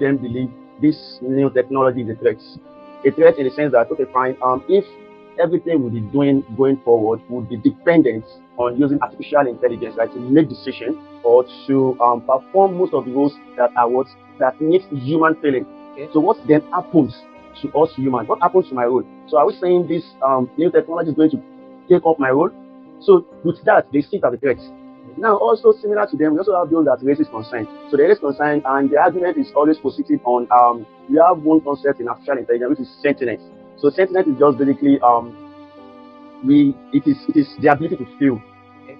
them believe this new technology is a threat. A threat in the sense that, okay, fine, if everything we'll be doing going forward would be dependent on using artificial intelligence, right, to make decisions or to perform most of the roles that are what that needs human feeling. Okay. So what then happens to us humans? What happens to my role? So are we saying this new technology is going to take up my role? So with that, they see it as a threat. Now, also similar to them, we also have those that raises concern. So there is concern, and the argument is always positive on we have one concept in artificial intelligence, which is sentience. So sentience is just basically it is the ability to feel,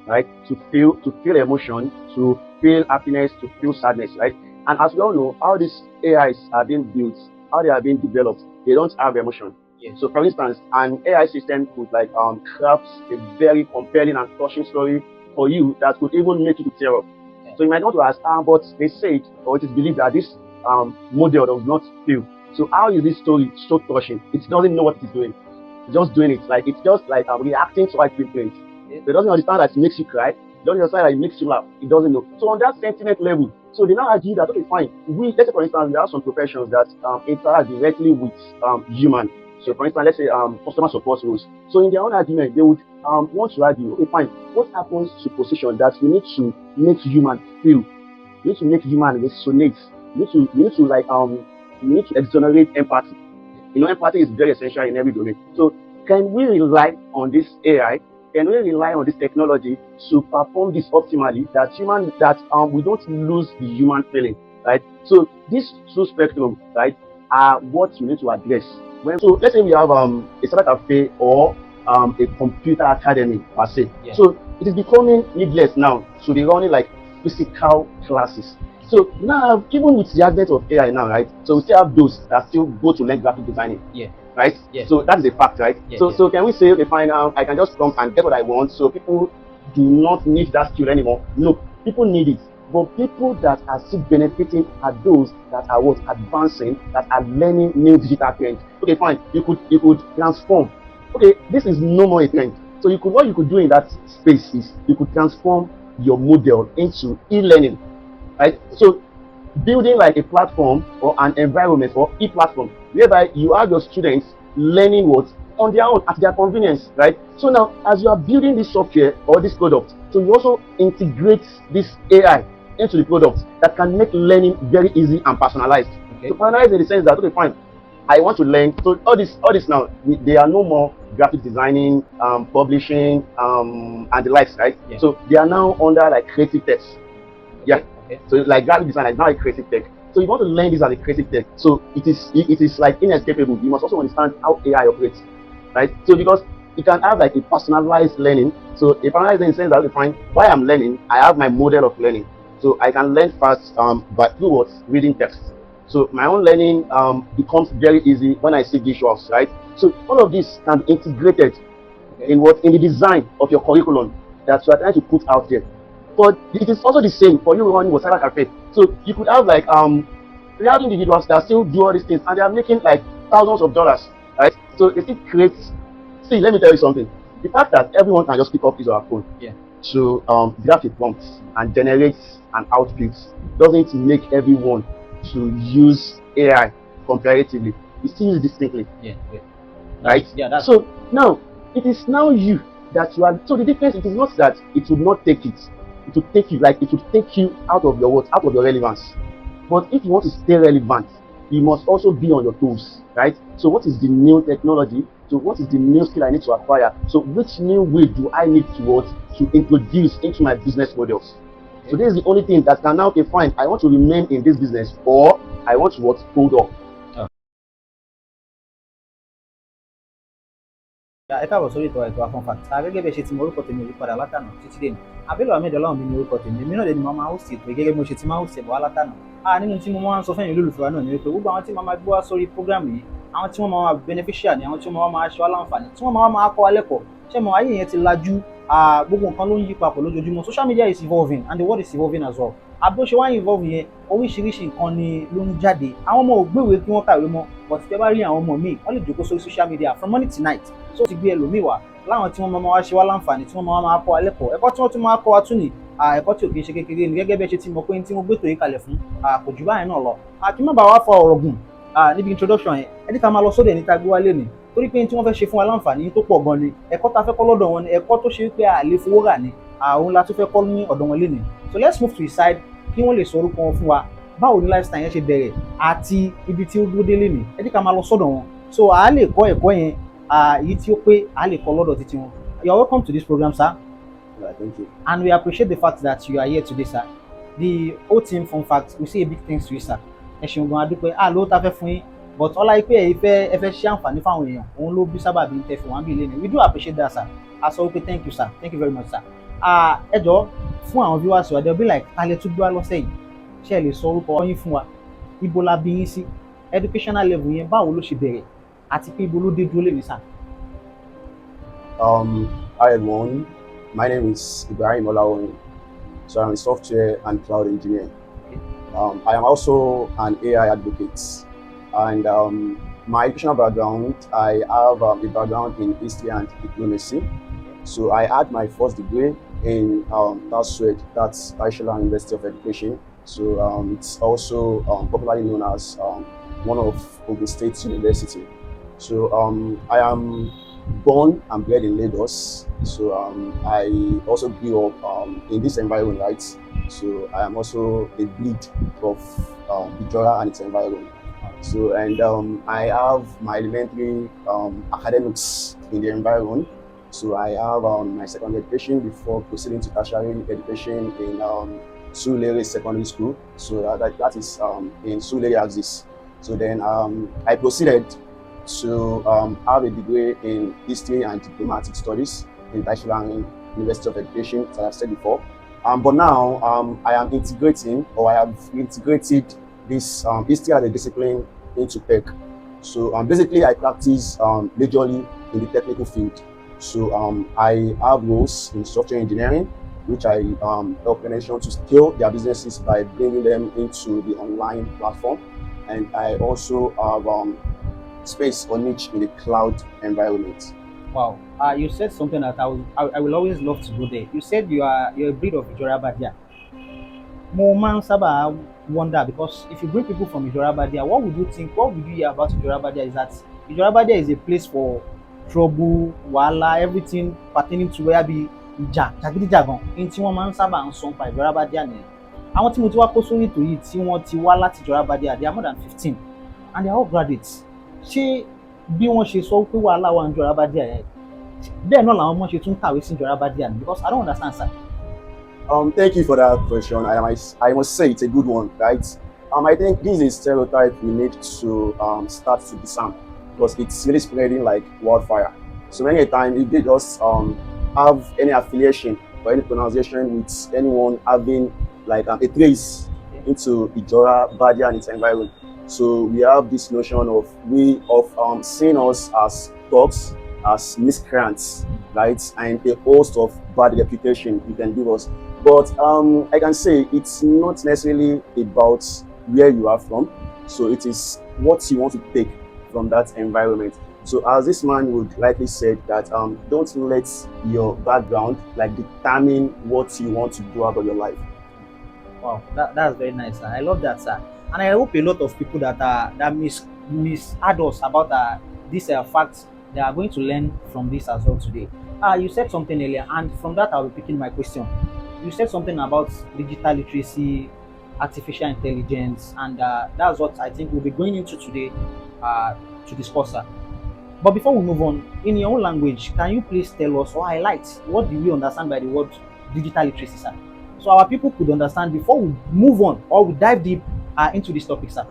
right? To feel emotion, to feel happiness, to feel sadness, right? And as we all know, how these AIs are being built, how they are being developed, they don't have emotion. Yeah. So for instance, an AI system could craft a very compelling and touching story for you that could even make you to tear up. Yeah. So you might want to ask, but they say it, or it is believed that this model does not feel. So how is this story so touching? It doesn't know what it is doing. It's just doing it. Like it's just like reacting to what it feels. Yeah. It doesn't understand that it makes you cry. It doesn't understand that it makes you laugh. It doesn't know. So on that sentiment level, so they now argue that, okay, fine. Let's say for instance, we have some professions that interact directly with human. So for instance, let's say customer support roles. So in their own argument, they would want to argue, okay, fine, what happens to position that you need to make human feel? You need to make human resonate. You need to exonerate empathy. You know, empathy is very essential in every domain. So can we rely on this AI? Can we rely on this technology to perform this optimally? We don't lose the human feeling, right? So these two spectrum, right, are what you need to address. So let's say we have a cyber cafe or a computer academy per se. Yeah. So it is becoming needless now to be running like physical classes. So now, even with the advent of AI now, right? So we still have those that still go to learn graphic designing. Yeah. Right? Yeah. So that is a fact, right? Yeah, so can we say, okay, fine, I can just come and get what I want, so people do not need that skill anymore? No, people need it. But people that are still benefiting are those that are advancing, that are learning new digital trends. Okay, fine, you could transform. Okay, this is no more a trend. So what you could do in that space is you could transform your model into e-learning. Right? So building like a platform or an environment or e-platform whereby you have your students learning what on their own at their convenience, right? So now as you are building this software or this product, so you also integrate this AI into the product that can make learning very easy and personalized. Okay. So personalized in the sense that, okay, fine, I want to learn. So all this now, they are no more graphic designing, publishing, and the likes, right? Yeah. So they are now under like creative text. Okay. Yeah. Okay. So like graphic design is now a creative tech. So you want to learn this as a creative tech. So it is like inescapable. You must also understand how AI operates, right? So because you can have like a personalized learning. So a personalized learning in the sense that, okay, fine, while I'm learning, I have my model of learning. So I can learn fast but through what? Reading text. So my own learning becomes very easy when I see visuals, right? So all of this can be integrated in the design of your curriculum that you are trying to put out there. But it is also the same for you running with cyber cafe. So you could have like we have individuals that still do all these things and they are making like thousands of dollars, right? So it still creates. See, let me tell you something. The fact that everyone can just pick up his or her phone to draft a prompt and generate an output doesn't make everyone to use AI comparatively. We still use it distinctly. Yeah. Right? Yeah. So now it is now you that you are. So the difference, it is not that it would not take it. It would take you, like it would take you out of your out of your relevance. But if you want to stay relevant, you must also be on your toes, right? So what is the new technology? So what is the new skill I need to acquire? So which new way do I need to introduce into my business models? Okay. So this is the only thing that can now, okay, fine, I want to remain in this business or I want to hold up. ẹ káàbọ̀ sórí ètò Funfact gẹ́gẹ́ bí ẹ ṣe ti mọ orúkọ tèmi olùpadà látànà títí dé ní Abẹ́lẹ̀ Ahmed Ọláwùnmí ní orúkọ tèmi èmi náà lè ní máa host ètò gẹ́gẹ́ bí mo ṣe ti máa host ẹ̀bọ̀ látànà nínú tí mo máa ń sọ fẹ́yìn olólùfẹ́ wa náà ni wípé gbogbo àwọn tí máa gbé wá sórí program yìí àwọn tí wọ́n máa beneficial ni àwọn tí wọ́n máa ṣe wá láǹfààní tí wọ́n máa kọ́ wa lẹ́kọ̀ọ́ ṣé mo ayé yẹn ti lajú gbogbo nǹkan ló ń yí papọ̀ lójoojúmọ́ social media is evolving and the world is evolving as well àbó ṣe wá involve yẹn oríṣiríṣi nǹkan ni ló ń jáde àwọn ọmọ ò gbéwèé kí wọ́n kàwé mọ́ but tẹ́ bá rí àwọn ọmọ míì wọ́n lè jókòó sórí social media from morning to night so ti gbé ẹlòmíì wá láwọn tí wọ́n máa wá ṣe wá láǹfààní tí wọ́n máa kọ́ wa lẹ́kọ̀ọ́ ẹ̀kọ́ tí wọ́n tún máa kọ́ wa tún ní ẹ̀kọ́ tí ò kì í ṣe kékeré ni gẹ́gẹ́ bí ẹ ṣe ti mọ̀ pé tí mo gbé tòyí kalẹ̀ fún kò jù báyìí náà lọ. Kí má bàa wá fa ọ̀rọ̀ gùn níbi introduction yẹn, ẹ jẹ́ ká máa lọ sórí ẹni tá a gbé wá lénìí, torí pé tí wọ́n fẹ́ ṣe fún wa láǹfààní tó pọ̀ gan ni, ẹ̀kọ́ tá a fẹ́ kọ́ lọ́dọ̀ wọn ni ẹ̀kọ́ tó ṣe pé a lè fowó rà ni, òun la tún fẹ́ kọ́ ní ọ̀dọ̀ wọn lénìí. So let's move to the side kí wọ́n lè sọ orúkọ wọn fún wa, báwo ni lifestyle yẹn ṣe bẹ̀rẹ̀ àti ibi tí ó dúró dé lénìí. Ẹ jẹ́ ká máa lọ sọ́dọ̀ wọn, so a lè kọ́ ẹ̀kọ́ yẹn èyí tí ó pé a lè kọ́ lọ́dọ̀ títí wọn. You are welcome to this program, sir. Yeah, thank you. And we appreciate the fact that you are here today, sir. The whole team Funfact, we say a big thanks to you, sir. Ẹ ṣeun gan adúpẹ́ ló ta fẹ́ fún yín, but ọlá yìí pé ẹ fẹ́ ṣe àǹfààní fáwọn èèyàn, òun ló bí sábà bí tẹ fún wọn bí lẹ́nu. We do appreciate that, sir. A sọ wípé thank you, sir. Thank you very much, sir. Ẹ jọ̀ọ́ fún àwọn viewers wa, they'll be like, ta lẹ tún gbé wá lọ́sẹ̀ yìí? Ṣé ẹ lè sọ orúkọ yín fún wa? Ibo la bí yín sí? Educational level yẹn báwo ló ṣe bẹ̀rẹ̀? Àti pé ibo ló dé dúró lèmi, sir? Hi everyone, my name is Ibrahim Olawoyin. So I'm a software and cloud engineer. I am also an AI advocate, and my educational background, I have a background in history and diplomacy. So I had my first degree in that's National University of Education. So it's also popularly known as one of Ogun State University. So I am born and bred in Lagos. So I also grew up in this environment, right? So I am also a bleed of Ijora and its environment. So and I have my elementary academics in the environment. So I have my secondary education before proceeding to tertiary education in Sulere Secondary School. So that is in Sulere Axis. So then I proceeded to have a degree in history and diplomatic studies in National University of Education, as I said before. But now I am integrating, or I have integrated this history as a discipline into tech. So basically I practice majorly in the technical field. So I have roles in software engineering, which I help organizations to scale their businesses by bringing them into the online platform. And I also have space or niche in the cloud environment. Wow, you said something that I will always love to go there. You said you're a breed of Ijora Badia. Mo man saba wonder, because if you bring people from Ijora Badia, what would you think? What would you hear about Ijora Badia is that Ijora Badia is a place for trouble, wàhálà, everything pertaining to where be ìjà, jàgídíjàgan. In tí wọ́n máa ń sábà ń sọ nípa Ijora Badia nìyẹn. Àwọn tí mo ti wá kó sórí ètò yìí tí wọ́n ti wá láti Ijora Badia, they are more than 15, and they are all graduates. Ṣé bí wọ́n ṣe sọ pé wàhálà wà ní Ijora Badia yẹn, bẹ́ẹ̀ náà làwọn ọmọ ṣe tún kàwé sí Ijora Badia ni? Because I don't understand, sir. Thank you for that question. I must say it's a good one, right? I think this is a stereotype we need to start to disarm, because it's really spreading like wildfire. So many times, if they just have any affiliation or any pronunciation with anyone having like a trace into Ijora Badia and its environment, so we have this notion of seeing us as thugs, as miscreants, right? And a host of bad reputation you can give us. But I can say it's not necessarily about where you are from. So it is what you want to take from that environment. So as this man would likely say that don't let your background like determine what you want to do about your life. Wow, that's very nice, sir. I love that, sir. And I hope a lot of people that misheard us about this fact, they are going to learn from this as well today. You said something earlier, and from that I'll be picking my question. You said something about digital literacy, artificial intelligence, and that's what I think we'll be going into today to discuss, sir. But before we move on, in your own language, can you please tell us or highlight what do we understand by the word digital literacy, sir? So our people could understand before we move on or we dive deep into this topic, sir.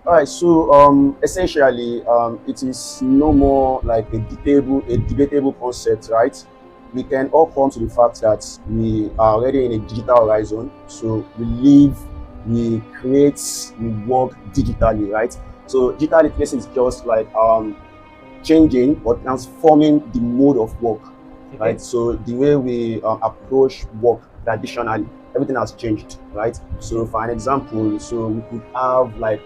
All right, so essentially, it is no more like a debatable concept, right? We can all come to the fact that we are already in a digital horizon. So we live, we create, we work digitally, right? So digital literacy is just like changing or transforming the mode of work, right? So the way we approach work traditionally, everything has changed, right? So for an example, so we could have like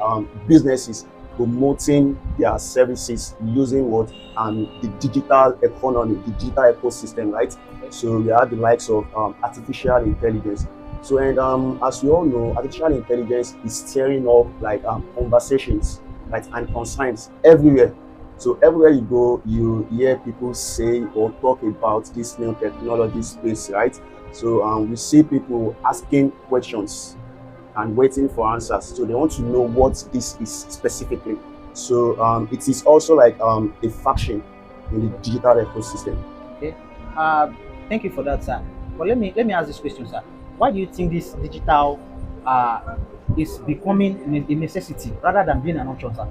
businesses promoting their services using what the digital economy, the digital ecosystem, right? So we have the likes of artificial intelligence. So and as you all know, artificial intelligence is stirring up like conversations, right, and concerns everywhere. So everywhere you go, you hear people say or talk about this new technology space, right? So we see people asking questions and waiting for answers. So they want to know what this is specifically. So it is also like a faction in the digital ecosystem. Okay. Thank you for that, sir. But let me ask this question, sir. Why do you think this digital is becoming a necessity rather than being an option, sir?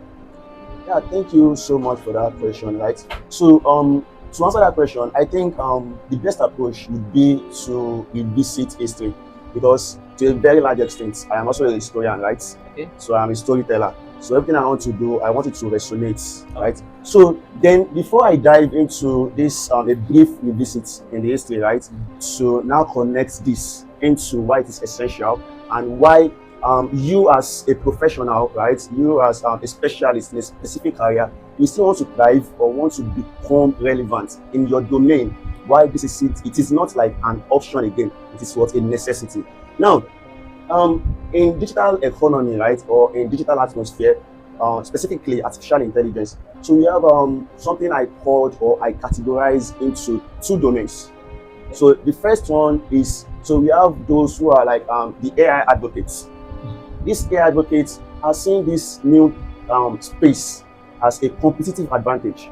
Yeah, thank you so much for that question. Right. So to answer that question, I think the best approach would be to revisit history, because to a very large extent, I am also a historian, right? Okay. So I'm a storyteller. So everything I want to do, I want it to resonate, right? So then, before I dive into this, a brief revisit in the history, right? So now connect this into why it is essential and why you as a professional, right? You as a specialist in a specific area, you still want to thrive or want to become relevant in your domain. Why this is it? It is not like an option again. It is what a necessity. Now, in digital economy, right, or in digital atmosphere, specifically artificial intelligence. So we have something I called or I categorize into two domains. So the first one is, so we have those who are like the AI advocates. These AI advocates are seeing this new space as a competitive advantage,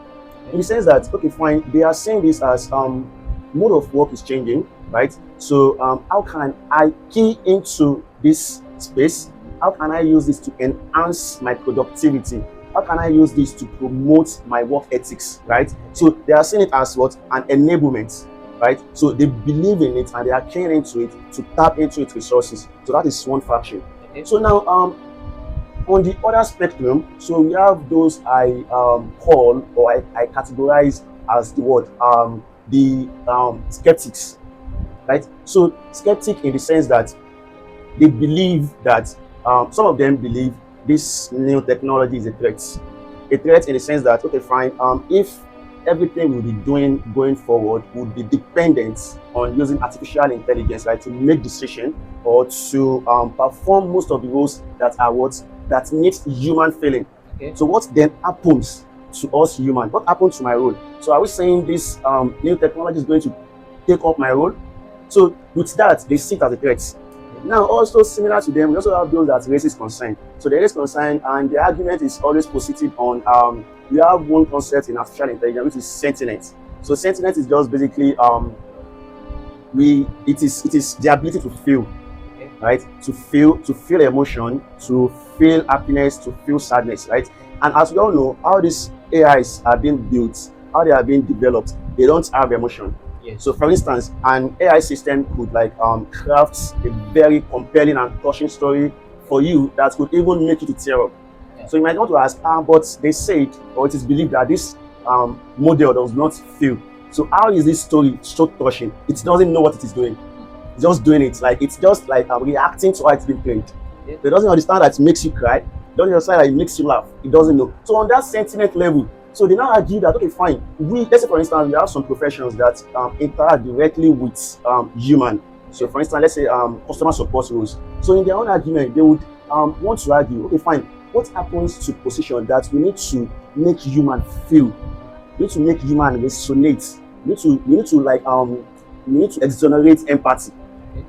in the sense that, okay, fine, they are saying this as mode of work is changing, right? So how can I key into this space? How can I use this to enhance my productivity? How can I use this to promote my work ethics, right? So they are seeing it as what? An enablement, right? So they believe in it and they are keying into it to tap into its resources. So that is one faction. Okay. So now on the other spectrum, so we have those I call or I categorize as the word the skeptics, right? So skeptic in the sense that they believe that some of them believe this new technology is a threat. A threat in the sense that, okay, fine, if everything we'll be doing going forward would be dependent on using artificial intelligence, right, to make decision or to perform most of the roles that are what that needs human feeling. Okay. So what then happens to us human? What happens to my role? So are we saying this new technology is going to take up my role? So with that, they see it as a threat. Now, also similar to them, we also have those that raises concern. So there is concern, and the argument is always posited on we have one concept in artificial intelligence, which is sentiment. So sentiment is just basically it is the ability to feel, right? To feel emotion, to feel happiness, to feel sadness, right? And as we all know, how these AIs are being built, how they are being developed, they don't have emotion. Yes. So for instance, an AI system could like craft a very compelling and touching story for you that could even make you to tear up. Yeah. So you might want to ask, but they said, or it is believed that this model does not feel. So how is this story so touching? It doesn't know what it is doing. It's just doing it. Like it's just like reacting to how it's been played. Yeah. It doesn't understand that it makes you cry. It doesn't understand that it makes you laugh. It doesn't know. So on that sentiment level, so they now argue that, okay, fine, let's say for instance, we have some professions that interact directly with human. So for instance, let's say customer support roles. So in their own argument, they would want to argue, okay, fine, what happens to position that we need to make human feel? We need to make human resonate. We need to exonerate empathy.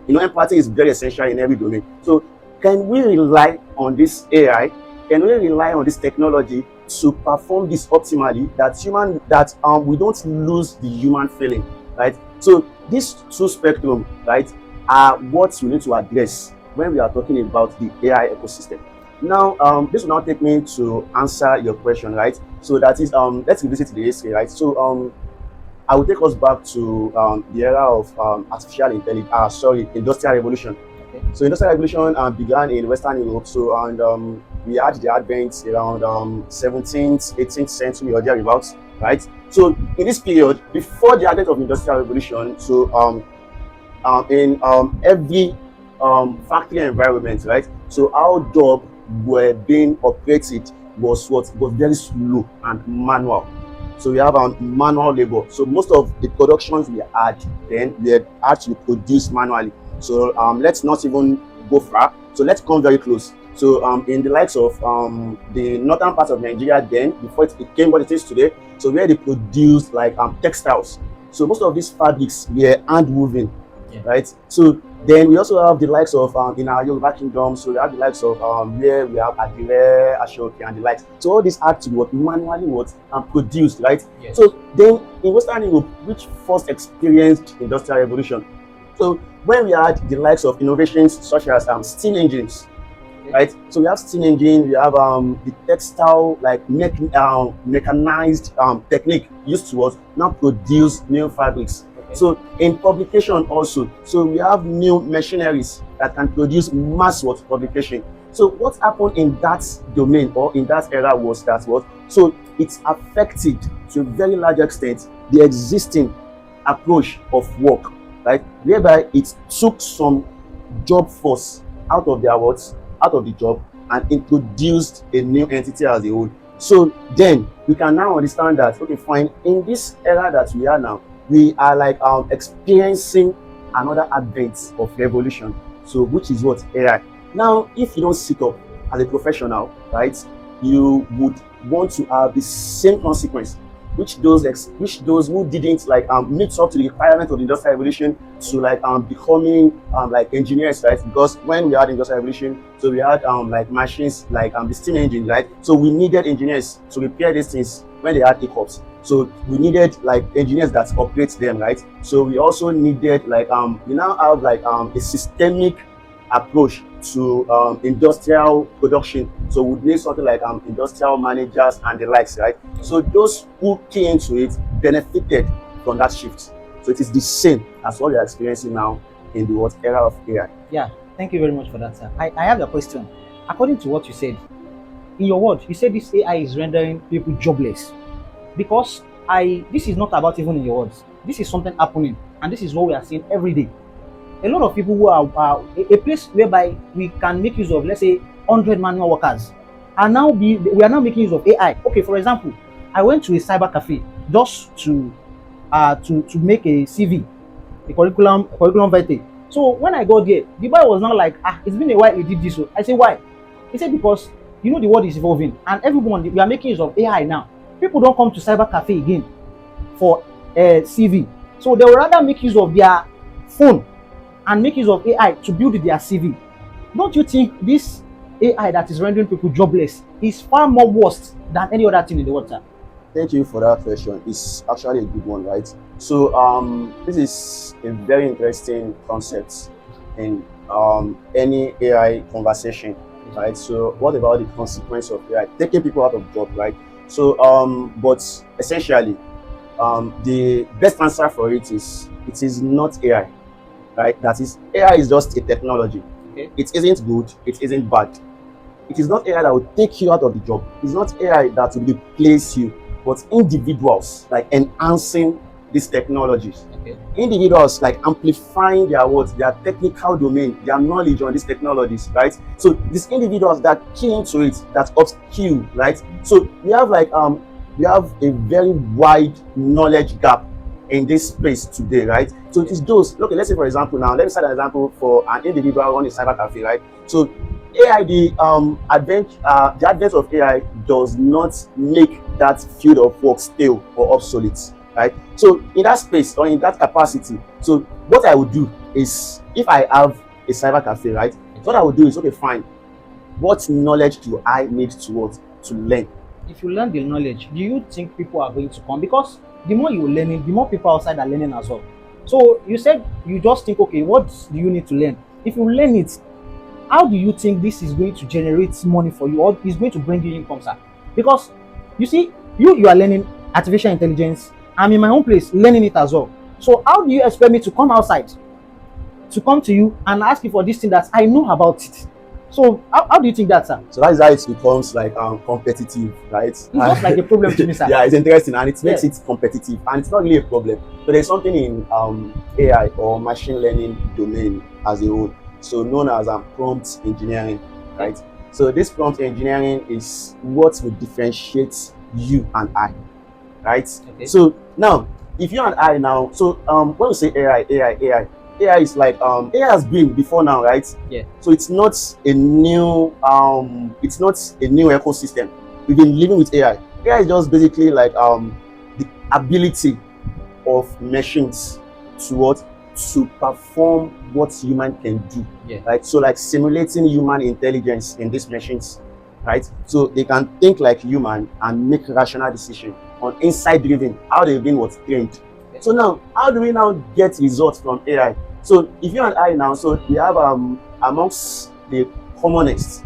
You know, empathy is very essential in every domain. So can we rely on this AI? Can we rely on this technology to perform this optimally, that we don't lose the human feeling, right? So these two spectrum, right, are what we need to address when we are talking about the AI ecosystem. Now this will now take me to answer your question, right? So that is let's revisit the history, right? So I will take us back to the era of artificial intelligence, industrial revolution. Okay. So industrial revolution began in Western Europe. So and we had the advent around 17th, 18th century or thereabouts, right? So in this period, before the advent of industrial revolution, so in every factory environment, right? So how jobs were being operated was very slow and manual. So we have manual labor. So most of the productions we had then we had to produce manually. So let's not even go far. So let's come very close. So in the likes of the northern part of Nigeria then, before it became what it is today, so where they produced like textiles. So most of these fabrics were hand woven, right? So then we also have the likes of in our Yoruba kingdom, so we have the likes of where we have Adire, Ashoke, and the likes. So all these had to be manually produced, right? Yes. So then in Western Europe, which first experienced industrial revolution, so when we had the likes of innovations such as steam engines, right? So we have steam engine, we have the textile like mechanized technique used to now produce new fabrics. So in publication also, so we have new machineries that can produce mass publication. So what happened in that domain or in that era was that so it affected to a very large extent the existing approach of work, right? Whereby it took some job force out of their out of the job and introduced a new entity as a whole. So then we can now understand that, okay, fine, in this era that we are now, we are like experiencing another advent of revolution. So which is what? AI. Now, if you don't sit up as a professional, right, you would want to have the same consequence which those who didn't like meet up to the requirement of the industrial revolution to like becoming like engineers, right? Because when we had industrial revolution, so we had like machines like the steam engine, right? So we needed engineers to repair these things when they had hiccups. So we needed like engineers that operate them, right? So we also needed like we now have like a systemic approach to industrial production. So we need something like industrial managers and the likes, right? So those who came into it benefited from that shift. So it is the same as what we are experiencing now in the era of AI. Yeah, thank you very much for that, sir. I have a question. According to what you said, in your word, you said this AI is rendering people jobless. Because this is not about even in your words. This is something happening, and this is what we are seeing every day. A lot of people who are a place whereby we can make use of, let's say, 100 manual workers, we are now making use of AI. Okay, for example, I went to a cyber cafe just to make a CV, a curriculum vitae. So when I got there, the boy was not like, it's been a while he did this. So I said, why? He said, because the world is evolving, and everyone, we are making use of AI now. People don't come to cyber cafe again for a CV, so they will rather make use of their phone and make use of AI to build their CV. Don't you think this AI that is rendering people jobless is far more worse than any other thing in the world, sir? Thank you for that question. It's actually a good one, right? So this is a very interesting concept in any AI conversation, right? So what about the consequence of AI taking people out of job, right? So but essentially the best answer for it is not AI, right? That is, AI is just a technology. Okay. It isn't good, it isn't bad. It is not AI that will take you out of the job. It's not AI that will replace you, but individuals like enhancing these technologies. Okay. Individuals like amplifying their technical domain, their knowledge on these technologies, right? So these individuals that key into it, that upskill, right? So we have like we have a very wide knowledge gap in this space today, right? So it is those. Okay, let's say for example now, let me start an example for an individual running a cyber cafe, right? So AI, the advent of AI does not make that field of work stale or obsolete, right? So in that space or in that capacity, so what I would do is, if I have a cyber cafe, right, what I would do is, okay, fine, what knowledge do I need to learn? If you learn the knowledge, do you think people are going to come? Because the more you learn it, the more people outside are learning as well. So you said you just think, okay, what do you need to learn? If you learn it, how do you think this is going to generate money for you, or is going to bring you income, sir? Because you see, you are learning artificial intelligence. I'm in my own place learning it as well. So how do you expect me to come outside, to come to you and ask you for this thing that I know about it? So how do you think that, sir? So that is how it becomes like competitive, right? It's just like a problem to me, sir. Yeah, it's interesting, and it makes it competitive, and it's not really a problem. So there's something in AI or machine learning domain as a whole, so known as prompt engineering, right? So this prompt engineering is what will differentiate you and I, right? Okay. So now, if you and I now, so when we say AI is like AI has been before now, right? Yeah. So it's not a new ecosystem. We've been living with AI. AI is just basically like the ability of machines to perform what human can do. Yeah. Right? So like simulating human intelligence in these machines, right? So they can think like human and make rational decision on insight driven, how they've been trained. Okay. So now, how do we now get results from AI? So if you and I now, so we have amongst the commonest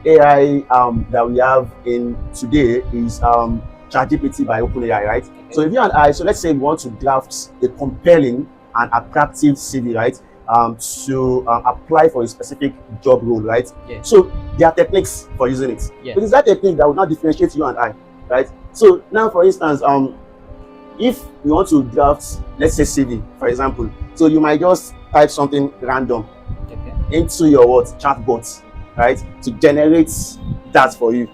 AI that we have in today is ChatGPT by OpenAI, right? Okay. So if you and I, so let's say we want to draft a compelling and attractive CV, right? To apply for a specific job role, right? Yeah. So there are techniques for using it. Yeah. It is that technique that will not differentiate you and I, right? So now, for instance, if you want to draft, let's say CV, for example, so you might just type something random into your chatbot, right, to generate that for you.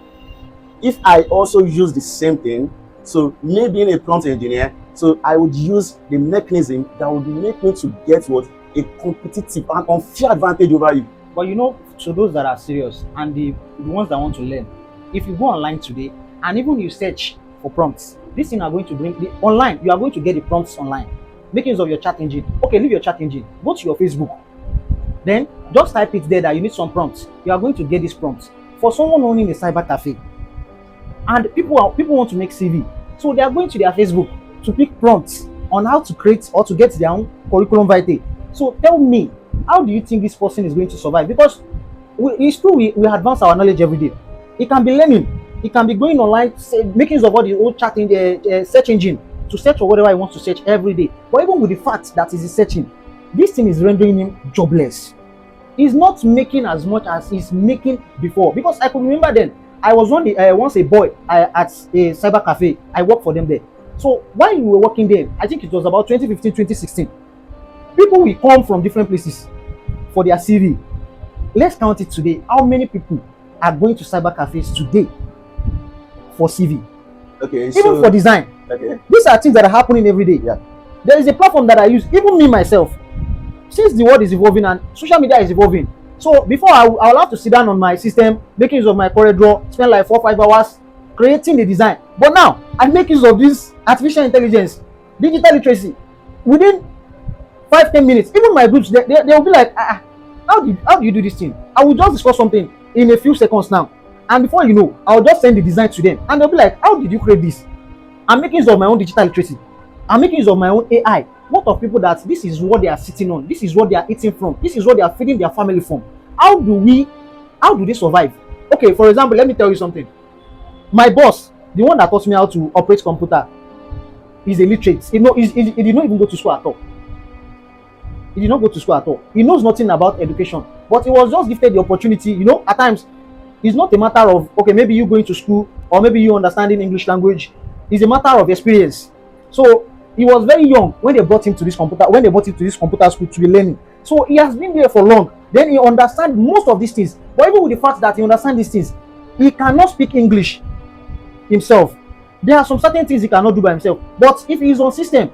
If I also use the same thing, so me being a prompt engineer, so I would use the mechanism that would make me to get a competitive and unfair advantage over you. But you know, to those that are serious and the ones that want to learn, if you go online today and even you search for prompts, this thing are going to bring the online, you are going to get the prompts online. Make use of your chat engine. Okay, leave your chat engine, go to your Facebook, then just type it there that you need some prompts. You are going to get these prompts for someone owning a cyber cafe, and people want to make CV, so they are going to their Facebook to pick prompts on how to create or to get their own curriculum vitae. So tell me, how do you think this person is going to survive? Because it's true, we advance our knowledge every day. It can be learning, it can be going online, making use of all the old chatting, search engine to search for whatever he wants to search every day. But even with the fact that he's searching, this thing is rendering him jobless. He's not making as much as he's making before. Because I could remember then, I was once a boy at a cyber cafe. I worked for them there. So while we were working there, I think it was about 2015, 2016. People will come from different places for their CV. Let's count it today. How many people are going to cyber cafes today for CV? Okay, even for design. Okay. These are things that are happening every day. Yeah. There is a platform that I use, even me myself, since the world is evolving and social media is evolving. So before I will have to sit down on my system, making use of my CorelDRAW, spend like 4 or 5 hours creating the design. But now I make use of this artificial intelligence, digital literacy. Within 5-10 minutes, even my groups, they will be like, how do you do this thing? I will just discuss something in a few seconds now, and before you know, I'll just send the design to them, and they'll be like, how did you create this? I'm making use of my own digital literacy. I'm making use of my own AI. What of people that this is what they are sitting on, this is what they are eating from, this is what they are feeding their family from? How do they survive? Okay, for example, let me tell you something. My boss, the one that taught me how to operate computer, is illiterate. He did not even go to school at all. He did not go to school at all. He knows nothing about education, but he was just gifted the opportunity. You know, at times, it's not a matter of, okay, maybe you going to school or maybe you understanding English language. It's a matter of experience. So he was very young when they brought him to this computer school to be learning. So he has been there for long. Then he understands most of these things. But even with the fact that he understands these things, he cannot speak English himself. There are some certain things he cannot do by himself. But if he is on system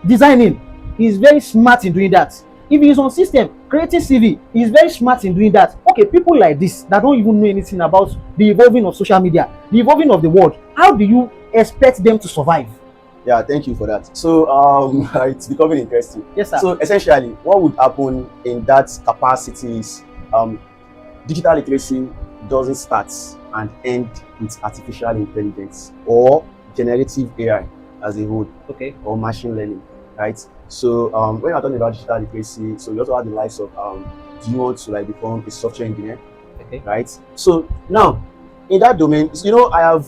designing, he is very smart in doing that. If he is on system creating CV, he is very smart in doing that. Okay, people like this that don't even know anything about the evolving of social media, the evolving of the world, how do you expect them to survive? Yeah, thank you for that. So it's becoming interesting. Yes, sir. So essentially, what would happen in that capacity is digital literacy doesn't start and end with artificial intelligence or generative AI as a whole, okay, or machine learning, right? So when you're talking about digital literacy, so you also have the likes of do you want to become a software engineer, okay, right? So now in that domain, you know, I have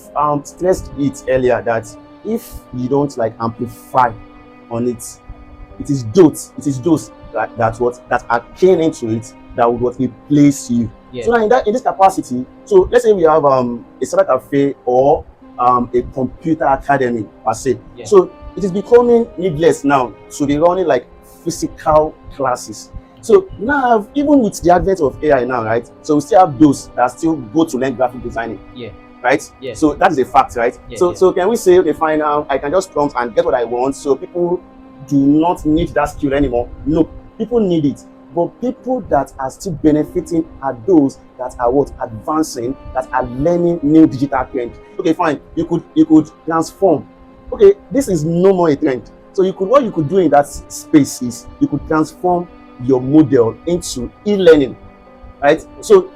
stressed it earlier that if you don't amplify on it, it is those that are keen into it that would replace you. Yeah. So now in this capacity, so let's say we have a cyber cafe or a computer academy per se. Yeah. So it is becoming needless now to be running physical classes. So now, even with the advent of AI now, right? So we still have those that still go to learn graphic designing. Yeah. right? Yes. So that is a fact, right? Yes, so yes. so can we say, okay, fine, I can just prompt and get what I want, so people do not need that skill anymore? No, people need it. But people that are still benefiting are those that are what? Advancing, that are learning new digital trend. Okay, fine. You could transform. Okay, this is no more a trend. So what you could do in that space is you could transform your model into e-learning, right? So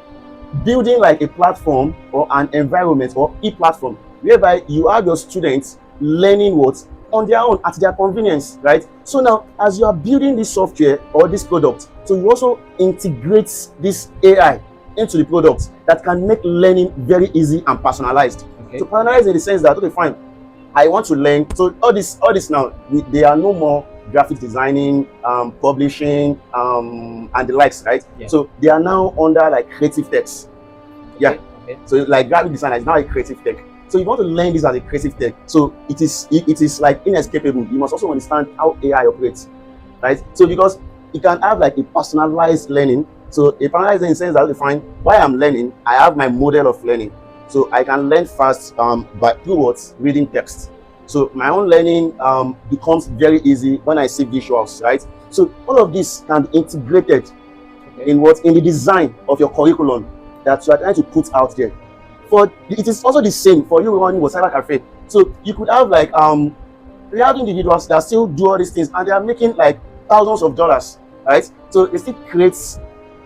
building like a platform or an environment or e-platform whereby you have your students learning what? On their own, at their convenience, right? So now, as you are building this software or this product, so you also integrate this AI into the product that can make learning very easy and personalized. Okay. So personalized in the sense that, okay, fine, I want to learn. So all this now, they are no more graphic designing, publishing, and the likes, right? Yeah. So they are now under like creative techs. Yeah. Okay. So like graphic designer is now a creative tech. So you want to learn this as a creative tech. So it is like inescapable. You must also understand how AI operates, right? So because you can have like a personalized learning. So a personalized learning in the sense that, define why I'm learning, I have my model of learning. So I can learn fast by through what? Reading text. So my own learning becomes very easy when I see visuals, right? So all of this can be integrated in the design of your curriculum that you are trying to put out there. It is also the same for you running a cyber cafe. So you could have like we have individuals that still do all these things and they are making like thousands of dollars, right? So it still creates.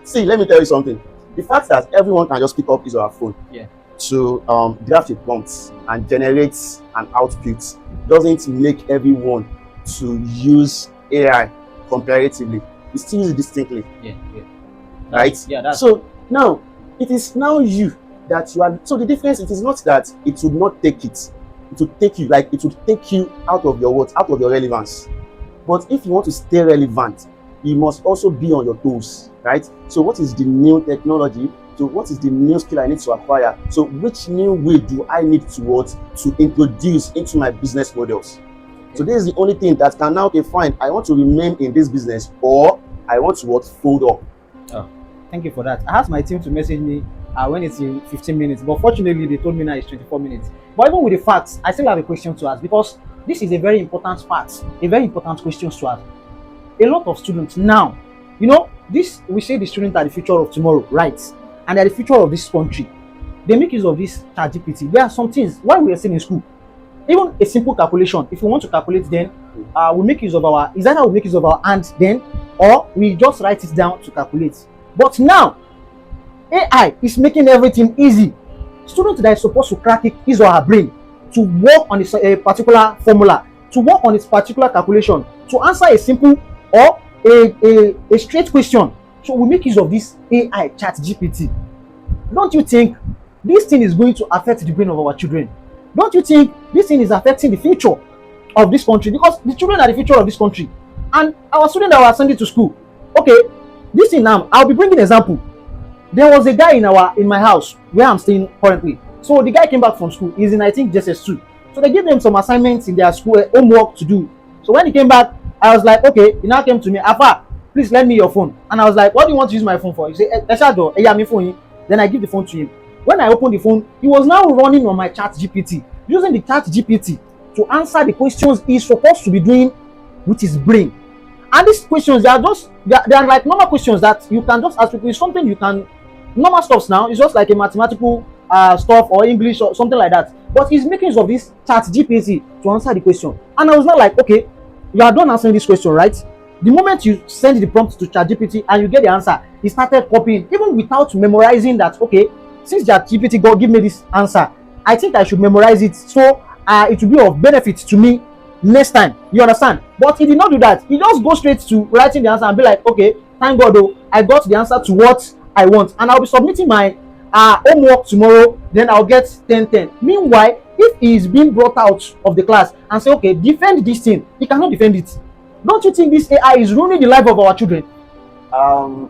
See, let me tell you something. The fact that everyone can just pick up his or her phone to draft a prompt and generate an output doesn't make everyone to use AI comparatively. You still use it distinctly. Right? So now it is now you that you are. So the difference, it is not that it would not take it. It would take you, like it would take you out of your what? Out of your relevance. But if you want to stay relevant, you must also be on your toes, right? So what is the new technology? So what is the new skill I need to acquire? So which new way do I need to introduce into my business models? So this is the only thing that can now, okay, fine, I want to remain in this business or I want to fold up. Oh, thank you for that. I asked my team to message me when it's in 15 minutes, but fortunately they told me now it's 24 minutes. But even with the facts, I still have a question to ask because this is a very important part, a very important question to ask. A lot of students now, this, we say the students are the future of tomorrow, right? And they're the future of this country. They make use of this ChatGPT. There are some things, while we are still in school, even a simple calculation, if we want to calculate, then we make use of our hand then, or we just write it down to calculate. But now, AI is making everything easy. Student that is supposed to crack it, his or her brain, to work on a particular formula, to work on its particular calculation, to answer a simple or a straight question. So we make use of this AI ChatGPT. Don't you think this thing is going to affect the brain of our children? Don't you think this thing is affecting the future of this country? Because the children are the future of this country. And our students that were sending to school, okay, this thing now, I'll be bringing an example. There was a guy in my house where I'm staying currently. So the guy came back from school. He's in, I think, JSS2. So they gave them some assignments in their school, homework to do. So when he came back, I was like, okay, he now came to me, Afa, please lend me your phone. And I was like, what do you want to use my phone for? He said, then I give the phone to him. When I opened the phone, he was now running on my ChatGPT, using the ChatGPT to answer the questions he's supposed to be doing with his brain. And these questions, they are like normal questions that you can just ask people. It's something you can, normal stuff now, it's just like a mathematical stuff or English or something like that. But he's making use of this ChatGPT to answer the question. And I was not like, okay, you are done answering this question, right? The moment you send the prompt to ChatGPT and you get the answer, he started copying, even without memorizing that, okay, since ChatGPT God give me this answer, I think I should memorize it so it will be of benefit to me next time. You understand? But he did not do that. He just go straight to writing the answer and be like, okay, thank God, though, I got the answer to what I want. And I'll be submitting my homework tomorrow, then I'll get 10-10. Meanwhile, if he is being brought out of the class and say, okay, defend this thing, he cannot defend it. Don't you think this AI is ruining the life of our children?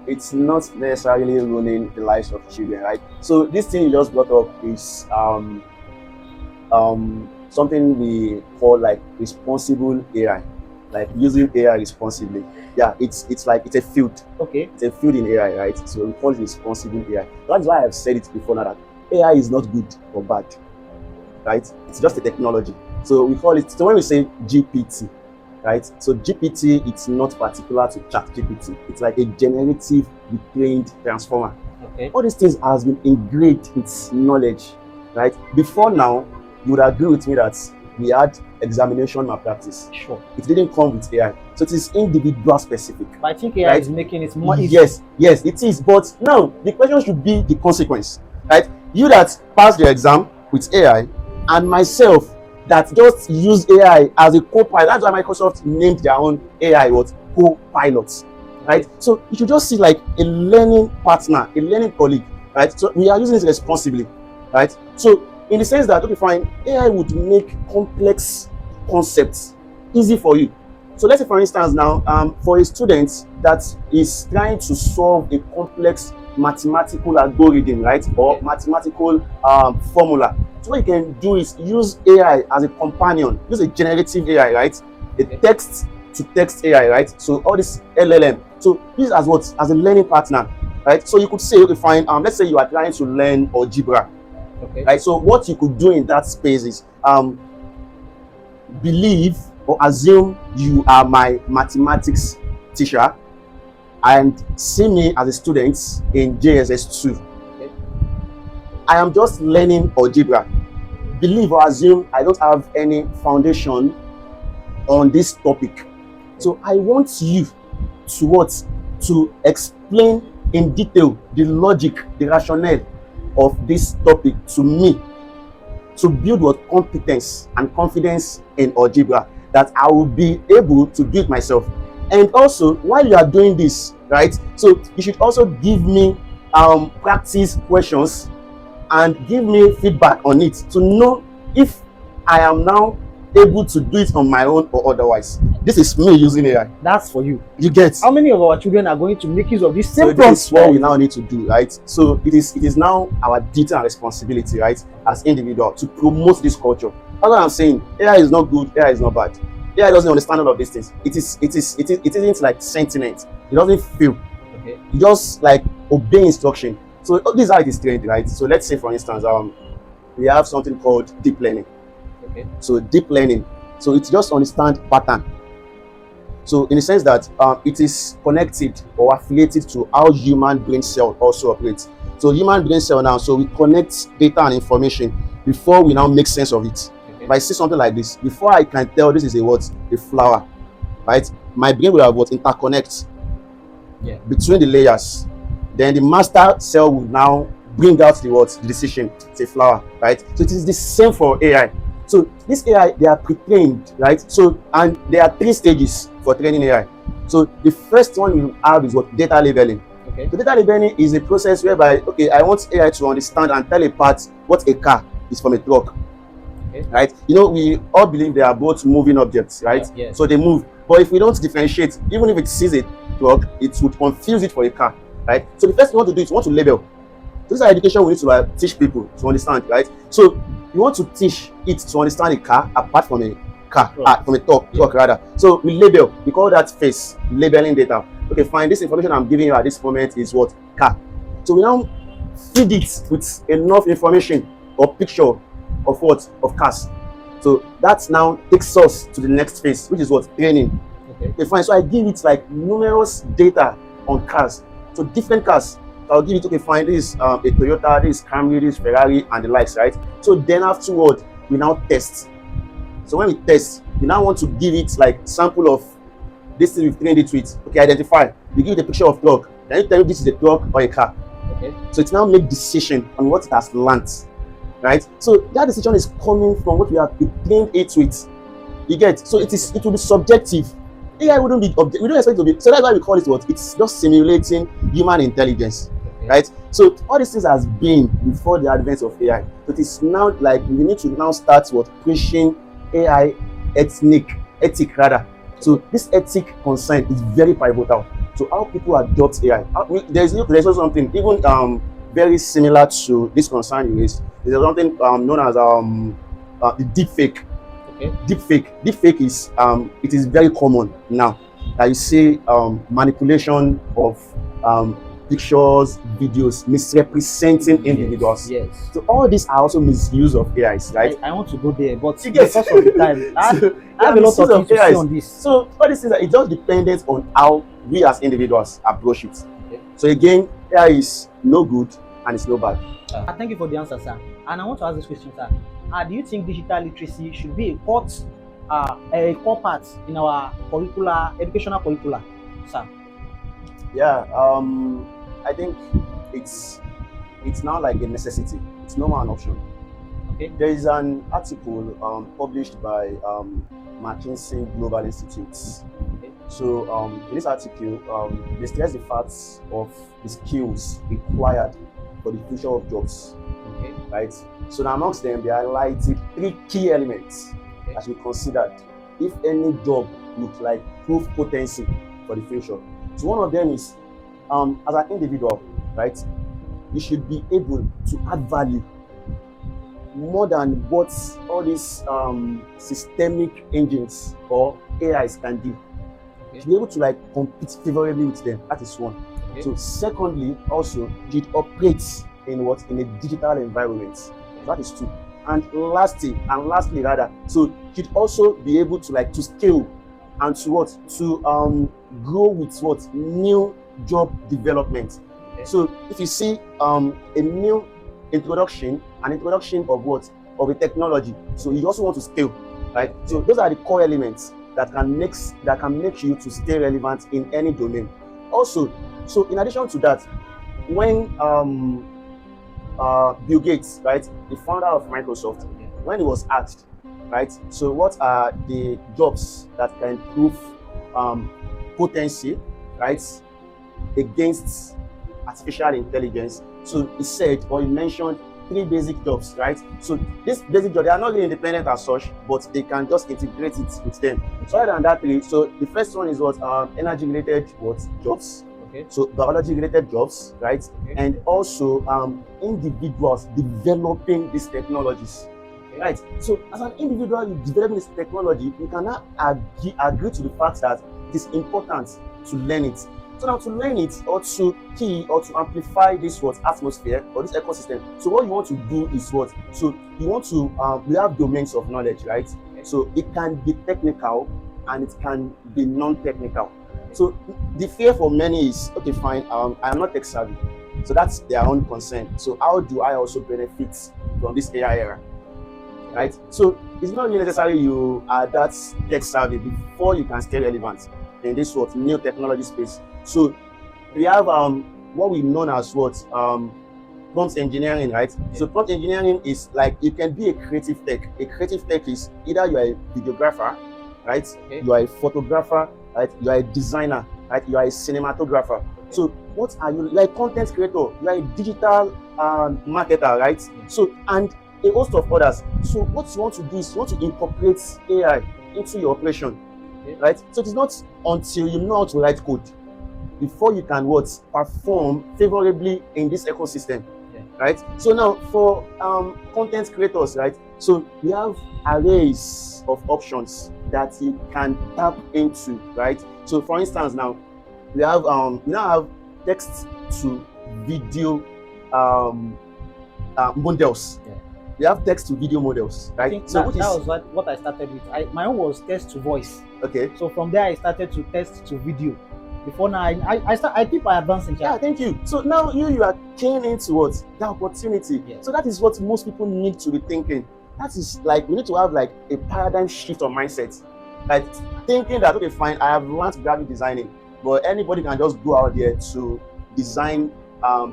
It's not necessarily ruining the lives of children, right? So this thing you just brought up is something we call like responsible AI, like using AI responsibly. Yeah, it's a field. Okay. It's a field in AI, right? So we call it responsible AI. That's why I've said it before now that AI is not good or bad, right? It's just a technology. So we call it, so when we say GPT, right? So GPT, it's not particular to ChatGPT. It's like a generative retrained transformer. Okay. All these things has been engraved with knowledge, right? Before now, you would agree with me that we had examination malpractice. Sure. It didn't come with AI. So it is individual specific. But I think AI right? is making it more easy. Yes, it is. But now the question should be the consequence, right? You that passed the exam with AI and myself that just use AI as a co-pilot. That's why Microsoft named their own AI what co-pilots, right? So you should just see like a learning partner, a learning colleague, right? So we are using it responsibly, right? So in the sense that, okay, fine, AI would make complex concepts easy for you. So let's say, for instance, now, for a student that is trying to solve a complex mathematical algorithm, right, or mathematical formula, so what you can do is use AI as a companion, use a generative AI, right, a text-to-text AI, right, so all this LLM, so use as what, as a learning partner, right, so you could say, okay, fine, let's say you are trying to learn algebra, right, so what you could do in that space is believe or assume you are my mathematics teacher and see me as a student in JSS2. I am just learning algebra. Believe or assume I don't have any foundation on this topic. So I want you to what? To explain in detail the logic, the rationale of this topic to me, to build what competence and confidence in algebra that I will be able to build myself. And also, while you are doing this, right, so you should also give me practice questions and give me feedback on it to know if I am now able to do it on my own or otherwise. This is me using AI. That's for you. You get? How many of our children are going to make use of this same prompt? This is what we now need to do, right? So it is now our duty and responsibility, right, as individual to promote this culture. That's what I'm saying. AI is not good, AI is not bad. AI doesn't understand all of these things. It isn't like sentient. It doesn't feel. Okay. It just like obey instruction. So this is how it is trained, right? So let's say, for instance, we have something called deep learning. Okay. So deep learning, so it just understand pattern. So in the sense that it is connected or affiliated to how human brain cell also operates. So human brain cell now, so we connect data and information before we now make sense of it. Okay. If I see something like this, before I can tell this is a what? A flower, right? My brain will have what? Interconnect between the layers. Then the master cell will now bring out the what? The decision. It's a flower, right? So it is the same for AI. So this AI, they are pre-trained, right? So, and there are 3 stages for training AI. So the first one you have is what? Data labeling. Okay. So data labeling is a process whereby, okay, I want AI to understand and tell apart what a car is from a truck. Okay. Right? You know, we all believe they are both moving objects, right? Yeah. So they move. But if we don't differentiate, even if it sees a truck, it would confuse it for a car, right? So the first thing you want to do is you want to label. This is our education we need to teach people to understand, right? So you want to teach it to understand a car apart from a car, from a truck rather. So we label, we call that face labeling data. Okay, fine, this information I'm giving you at this moment is what? Car. So we now feed it with enough information or picture of what? Of cars. So that now takes us to the next phase, which is what? Training. Okay, fine. So I give it like numerous data on cars. So different cars. I'll give it, okay, fine, this is a Toyota, this is Camry, this is Ferrari, and the likes, right? So then afterward, we now test. So when we test, we now want to give it like sample of this thing we've trained it with. Okay, identify. We give it a picture of truck. Then you tell me this is a truck or a car. Okay. So it now make decision on what it has learned, right? So that decision is coming from what we have trained it with. You get? So it will be subjective. AI wouldn't be objective. We don't expect it to be. So that's why we call it what? It's just simulating human intelligence. Right? So all these things has been before the advent of AI. So it is now like we need to now start what? Pushing AI ethic rather. So this ethic concern is very pivotal. So how people adopt AI. There's also something even very similar to this concern you raised. There's something known as the deep fake. Okay. Deep fake is it is very common now that you see manipulation of pictures, videos, misrepresenting individuals. Yes. So all these are also misuse of AIs, right? I want to go there, but You get- because of the time, I So, have a lot misuse of things to say AIs. on this. So all these things are, it just depends on how we as individuals approach it. Okay. So again, AI is no good and it's no bad. Thank you for the answer, sir. And I want to ask this question, sir. Do you think digital literacy should be a core part in our educational curricula, sir? Yeah, I think it's now like a necessity. It's no more an option. Okay. There is an article published by McKinsey Global Institute. Okay. So in this article, they stress the facts of the skills required for the future of jobs. Okay. Right. So now amongst them, they highlighted 3 key elements that we considered if any job would like prove potency for the future. So one of them is, as an individual, right, you should be able to add value more than what all these systemic engines or AIs can do. Okay. To be able to like compete favorably with them. That is one. Okay. So secondly, also you should operate in a digital environment. Okay. That is 2. And lastly rather, so you should also be able to like to scale and to grow with new job development. Okay. So if you see a new introduction of a technology, so you also want to scale, right? Okay. So those are the core elements that can make you to stay relevant in any domain. Also, so in addition to that, when Bill Gates, right, the founder of Microsoft, when he was asked, right, so what are the jobs that can prove potency, right, against artificial intelligence? So he said, or he mentioned 3 basic jobs, right? So these basic jobs, they are not really independent as such, but they can just integrate it with them. So other than that 3, so the first one is energy related jobs. Okay. So biology related jobs, right? Okay. And also individuals developing these technologies. Okay. Right. So as an individual, you developing this technology, you cannot agree to the fact that it is important to learn it. So now to learn it or to key or to amplify this atmosphere or this ecosystem. So what you want to do is what? So you want to we have domains of knowledge, right? Okay. So it can be technical and it can be non-technical. So the fear for many is, okay, fine, I'm not tech savvy. So that's their own concern. So how do I also benefit from this AI era? Right? So it's not really necessary you are that tech savvy before you can stay relevant in this new technology space. So we have what we known as prompt engineering, right? Yeah. So prompt engineering is like you can be a creative tech. A creative tech is either you are a videographer, right? Okay. You are a photographer, right? You are a designer, right? You are a cinematographer. Okay. So what are you? You are a content creator. You are a digital marketer, right? Yeah. So and a host of others. So what you want to do is you want to incorporate AI into your operation, okay, right? So it is not until you know how to write code before you can perform favorably in this ecosystem, yeah, right? So now for content creators, right? So we have arrays of options that you can tap into, right? So for instance, now we have we now have text to video models. Yeah. We have text to video models, right? I think so that was what I started with. My own was text to voice. Okay. So from there I started to text to video. Before now, I keep advancing. Yeah, thank you. So now you are keen into what? The opportunity. Yeah. So that is what most people need to be thinking. That is like, we need to have like a paradigm shift of mindset. Like thinking that, okay, fine, I have learned graphic designing, but anybody can just go out there to design a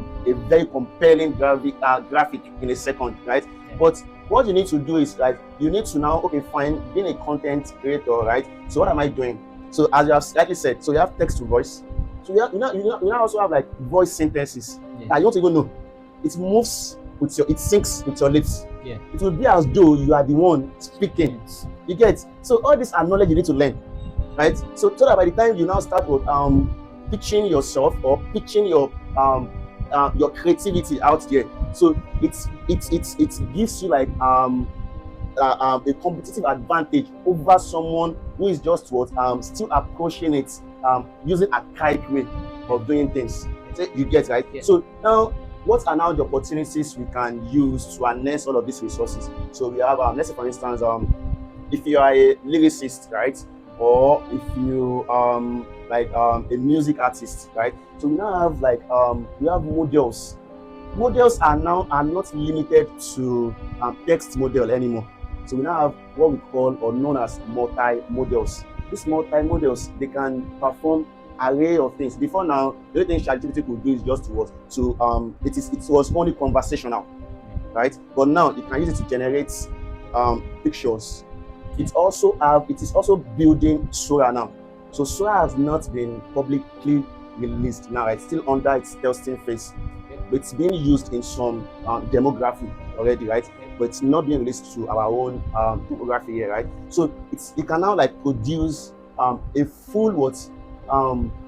very compelling graphic in a second, right? Yeah. But what you need to do is like, you need to now, okay, fine, being a content creator, right? So what am I doing? So as you have slightly said, so you have text to voice. So you now also have like voice synthesis. Yeah. That you don't even know. It moves with it syncs with your lips. Yeah. It will be as though you are the one speaking. Yes. You get? So all this are knowledge you need to learn, right? So that by the time you now start with pitching yourself or pitching your creativity out there, so it gives you like a competitive advantage over someone who is just still approaching it using a archaic way of doing things. You get, right? Yes. So now, what are now the opportunities we can use to harness all of these resources? So we have, let's say for instance, if you are a lyricist, right, or if you a music artist, right? So we now have we have models. Models are not limited to text model anymore. So we now have what we call or known as multi-models. These multi-models, they can perform array of things. Before now, the only thing ChatGPT could do is just it was only conversational, right? But now you can use it to generate pictures. It is also building Sora now. So Sora has not been publicly released now. It's still under its testing phase. But it's being used in some demography already, right? But it's not being released to our own demography here, right? So it can now produce a full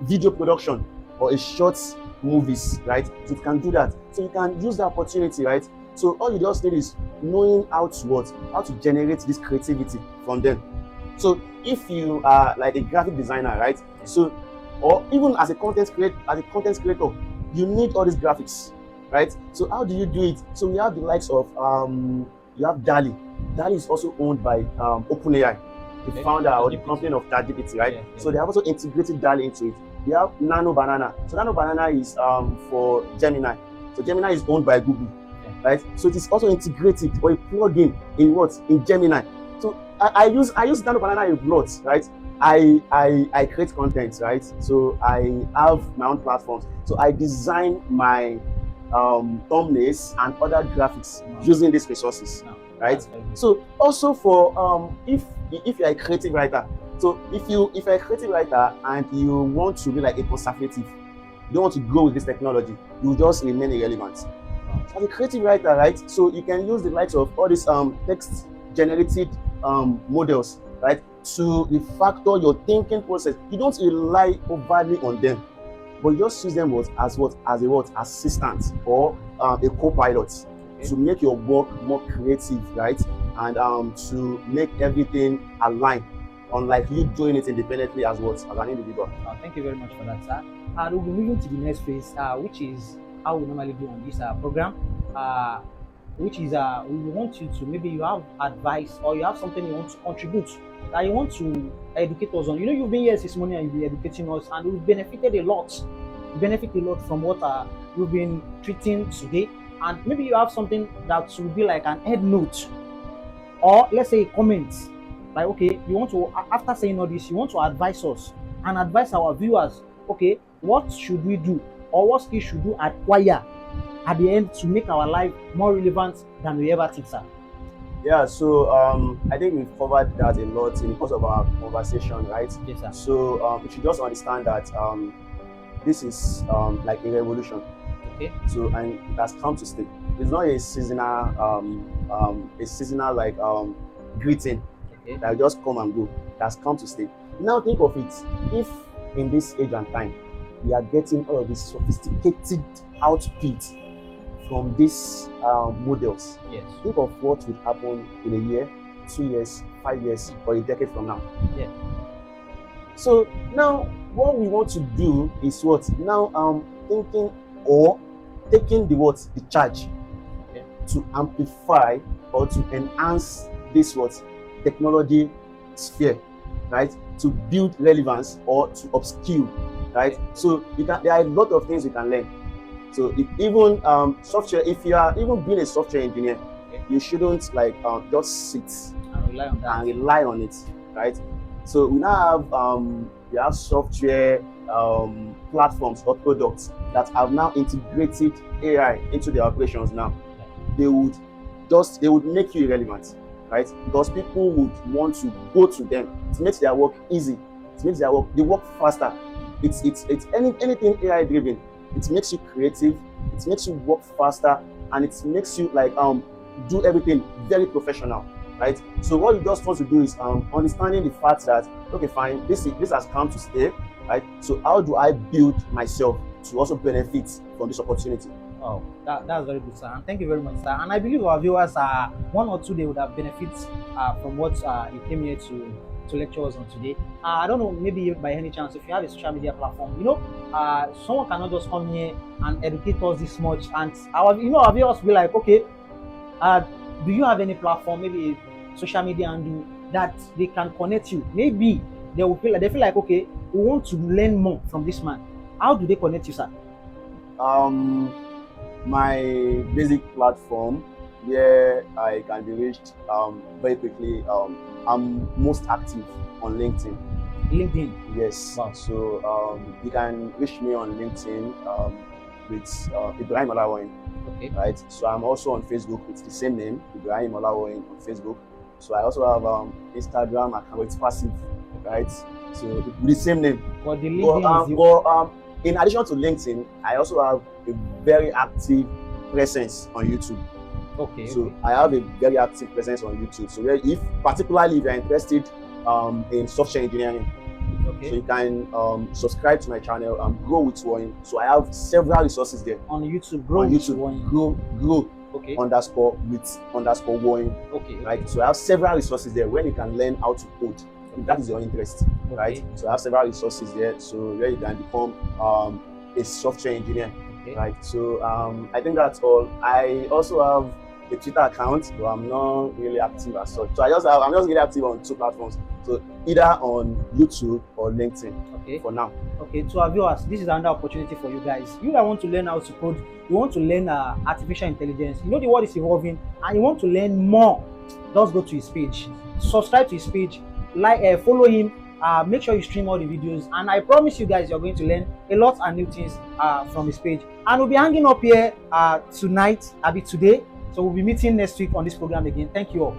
video production or a short movies, right? So it can do that. So you can use the opportunity, right? So all you just need is knowing how to generate this creativity from them. So if you are like a graphic designer, right? So or even as a content creator, you need all these graphics, right? So how do you do it? So we have the likes of you have DALL-E. DALL-E is also owned by OpenAI, the founder or the company of ChatGPT, right? Yeah. So they have also integrated DALL-E into it. We have Nano Banana. So Nano Banana is for Gemini. So Gemini is owned by Google, right? So it is also integrated or a plugin in Gemini. So I use Nano Banana a lot, right? I create content, right? So I have my own platforms. So I design my thumbnails and other graphics using these resources, right? So also for if you're a creative writer, so if you're a creative writer and you want to be like a conservative, you don't want to go with this technology, you just remain irrelevant. As a creative writer, right? So you can use the likes of all these text generated models, right, to refactor your thinking process. You don't rely overly on them, but you just use them as a assistant or a co-pilot to make your work more creative, right, and to make everything align, unlike you doing it independently as an individual. Thank you very much for that, sir. We'll be moving to the next phase, which is how we normally do on this program, which is we want you to, maybe you have advice or you have something you want to contribute that you want to educate us on. You know, you've been here this morning and you've been educating us, and we've benefited a lot. We benefit a lot from what we've been treating today. And maybe you have something that will be like an head note, or let's say a comment. Like, okay, you want to, after saying all this, you want to advise us and advise our viewers, okay, what should we do or what skills should we acquire at the end to make our life more relevant than we ever think, sir? Yeah, so I think we've covered that a lot in the course of our conversation, right? Yes, sir. So you should just understand that this is like a revolution. Okay. So and it has come to stay. It's not a seasonal greeting that will just come and go. It has come to stay. Now think of it. If in this age and time we are getting all of this sophisticated output from these models, yes, think of what would happen in a year, 2 years, 5 years, or a decade from now. Yeah. So now what we want to do is what? Now thinking or taking the charge to amplify or to enhance this technology sphere, right? To build relevance or to upskill, right? So there are a lot of things you can learn. So even software, if you are even being a software engineer, you shouldn't just sit and rely on it, right? So we now have software platforms or products that have now integrated AI into their operations. Now they would make you irrelevant, right? Because people would want to go to them. It makes their work easy. It makes they work faster. It's anything AI driven. It makes you creative. It makes you work faster, and it makes you do everything very professional, right? So what you just want to do is understanding the fact that, okay, fine, this has come to stay, right? So how do I build myself to also benefit from this opportunity? Oh, that's very good, sir. And thank you very much, sir. And I believe our viewers one or two they would have benefits from what you came here to to lecture us on today. I don't know, maybe by any chance, if you have a social media platform, someone cannot just come here and educate us this much, and our viewers will be like, okay, do you have any platform, maybe a social media handle that they can connect you? Maybe they feel like, okay, we want to learn more from this man. How do they connect you, sir? My basic platform where I can be reached very quickly. I'm most active on LinkedIn. LinkedIn. Yes. Wow. So you can reach me on LinkedIn with Ibrahim Olawoyin. Okay. Right. So I'm also on Facebook with the same name, Ibrahim Olawoyin on Facebook. So I also have Instagram account. It's passive, right? So with the same name. But the LinkedIn in addition to LinkedIn, I also have a very active presence on YouTube. Okay. So I have a very active presence on YouTube. So if particularly if you're interested in software engineering, okay, so you can subscribe to my channel, Grow with Woyin. So I have several resources there on YouTube. Grow. Okay. _with_Woyin. Okay. Right. So I have several resources there where you can learn how to code. If that is your interest, right? So I have several resources there, so where you can become a software engineer, right? So I think that's all. I also have a Twitter account, but I'm not really active as such. So I'm just really active on 2 platforms. So either on YouTube or LinkedIn. Okay. For now. Okay. To our viewers, this is another opportunity for you guys. You that want to learn how to code, you want to learn artificial intelligence. You know the world is evolving, and you want to learn more. Just go to his page, subscribe to his page, follow him. Make sure you stream all the videos, and I promise you guys you're going to learn a lot and new things from his page. And we'll be hanging up here today. So we'll be meeting next week on this program again. Thank you all.